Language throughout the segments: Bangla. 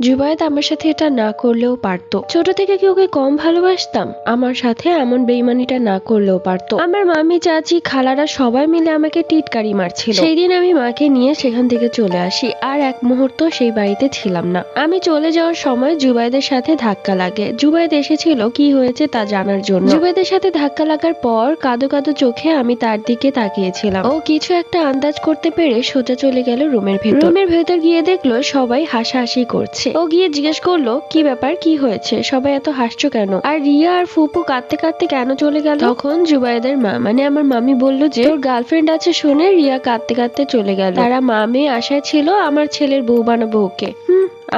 জুবায়েদ আমার সাথে এটা না করলেও পারতো। ছোট থেকে কি ওকে কম ভালোবাসতাম? আমার সাথে এমন বেইমানিটা না করলেও পারতো। আমার মামি, চাচি, খালারা সবাই মিলে আমাকে টিটকারি মারছিল। সেই দিন আমি মাকে নিয়ে সেখান থেকে চলে আসি, আর এক মুহূর্ত সেই বাড়িতে ছিলাম না। আমি চলে যাওয়ার সময় জুবায়েদের সাথে ধাক্কা লাগে। জুবায়েদ এসেছিল কি হয়েছে তা জানার জন্য। জুবায়েদের সাথে ধাক্কা লাগার পর কাঁদো কাঁদো চোখে আমি তার দিকে তাকিয়েছিলাম। ও কিছু একটা আন্দাজ করতে পেরে সোজা চলে গেল রুমের ভেতর। রুমের ভেতর গিয়ে দেখলো সবাই হাসাহাসি করছে। ও গিয়ে জিজ্ঞেস করলো, কি ব্যাপার, কি হয়েছে, সবাই এত হাসছো কেন, আর রিয়া আর ফুপু কাঁদতে কাঁদতে কেন চলে গেল? তখন জুবায়েদের মা মানে আমার মামি বলল যে ওর গার্লফ্রেন্ড আছে শুনে রিয়া কাঁদতে কাঁদতে চলে গেল। তারা মা মেয়ে আশায় ছিল আমার ছেলের বউ বানাবো ওকে।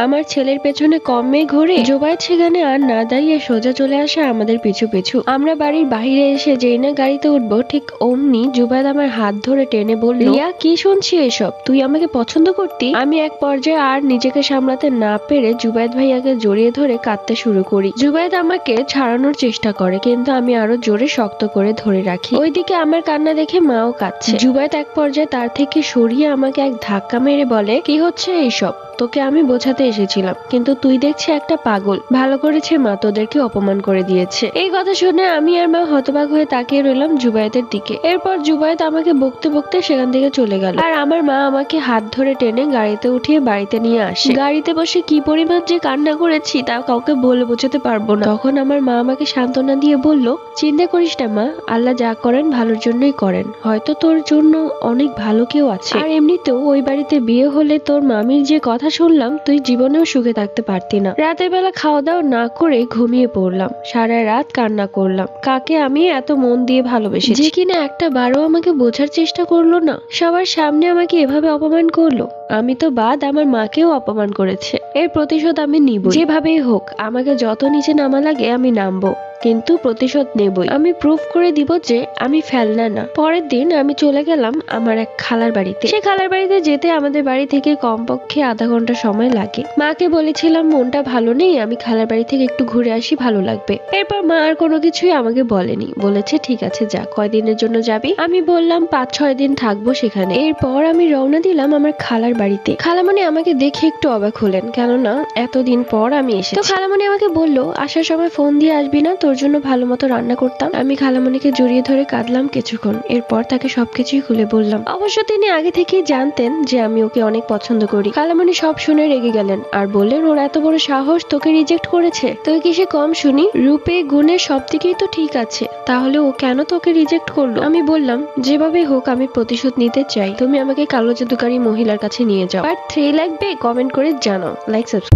আমার ছেলের পেছনে কম মেয়ে ঘুরে। জুবায়েদ সেখানে আর না দাঁড়িয়ে সোজা চলে আসে আমাদের পিছু পিছু। আমরা বাড়ির বাহিরে এসে যেই না গাড়িতে উঠবো ঠিক অমনি জুবায়েদ আমার হাত ধরে টেনে বলল, রিয়া কি শুনছি এসব, তুই আমাকে পছন্দ করতি? আমি এক পর্যায়ে আর নিজেকে সামলাতে না পেরে জুবায়েদ ভাইয়াকে জড়িয়ে ধরে কাঁদতে শুরু করি। জুবায়েদ আমাকে ছাড়ানোর চেষ্টা করে, কিন্তু আমি আরো জোরে শক্ত করে ধরে রাখি। ওইদিকে আমার কান্না দেখে মাও কাঁদছে। জুবায়েদ এক পর্যায়ে তার থেকে সরিয়ে আমাকে এক ধাক্কা মেরে বলে, কি হচ্ছে এইসব, তোকে আমি বোঝাতে এসেছিলাম, কিন্তু তুই দেখছি একটা পাগল। ভালো করেছে মা তোদেরকে অপমান করে দিয়েছে। এই কথা শুনে আমি আর মা হতবাক হয়ে তাকিয়ে রইলাম জুবায়েদের দিকে। এরপর জুবায়েদ আমাকে বকতে বকতে সেখান থেকে চলে গেল, আর আমার মা আমাকে হাত ধরে টেনে গাড়িতে উঠিয়ে বাড়িতে নিয়ে আসে। গাড়িতে বসে কি পরিমাণ যে কান্না করেছি তা কাউকে বলে বোঝাতে পারবো না। তখন আমার মা আমাকে সান্ত্বনা দিয়ে বলল, চিন্তা করিস না মা, আল্লাহ যা করেন ভালোর জন্যই করেন, হয়তো তোর জন্য অনেক ভালো কেউ আছে। আর এমনিতেও ওই বাড়িতে বিয়ে হলে তোর মামির যে কথা শুনলাম তুই জীবনেও সুখে থাকতে পারতি না। রাতের বেলা খাওয়া দাওয়া না করে ঘুমিয়ে পড়লাম, সারা রাত কান্না করলাম। কাকে আমি এত মন দিয়ে ভালোবেসেছি, যে কিনা একটা বারও আমাকে বোঝার চেষ্টা করলো না, সবার সামনে আমাকে এভাবে অপমান করলো। আমি তো বাদ, আমার মাকেও অপমান করেছে। এর প্রতিশোধ আমি নিব, যেভাবেই হোক। আমাকে যত নিচে নামা লাগে আমি নামবো, কিন্তু প্রতিশোধ নেবই। আমি প্রুফ করে দিব যে আমি ফেলনা না। পরের দিন আমি চলে গেলাম আমার এক খালার বাড়িতে। সে খালার বাড়িতে যেতে আমাদের বাড়ি থেকে কমপক্ষে আধা ঘন্টা সময় লাগে। মাকে বলেছিলাম মনটা ভালো নেই, আমি খালার বাড়ি থেকে একটু ঘুরে আসি, ভালো লাগবে। এরপর মা আর কোনো কিছুই আমাকে বলেনি, বলেছে ঠিক আছে যা, কয়দিনের জন্য যাবি? আমি বললাম 5-6 দিন থাকবো সেখানে। এরপর আমি রওনা দিলাম আমার খালার বাড়িতে। খালামণি আমাকে দেখে একটু অবাক হলেন, কেননা এতদিন পর আমি এসেছি। তো খালামণি আমাকে বলল, আসার সময় ফোন দিয়ে আসবি না, তোর জন্য ভালো মতো রান্না করতাম। আমি খালামণিকে জড়িয়ে ধরে কাঁদলাম কিছুক্ষণ। এরপর তাকে সবকিছুই খুলে বললাম। অবশ্য তিনি আগে থেকেই জানতেন যে আমি ওকে অনেক পছন্দ করি। খালামণি সব শুনে রেগে গেলেন আর বললেন, ওর এত বড় সাহস, তোকে রিজেক্ট করেছে? তুই কি সে কম শুনি? রূপে গুণে সব দিকেই তো ঠিক আছে, তাহলে ও কেন তোকে রিজেক্ট করলো? আমি বললাম, যেভাবে হোক আমি প্রতিশোধ নিতে চাই, তুমি আমাকে কালো জাদুকারী মহিলার কাছে নিয়ে যাও। পার্ট 3 লাগবে? কমেন্ট করে জানাও। Like subscribe.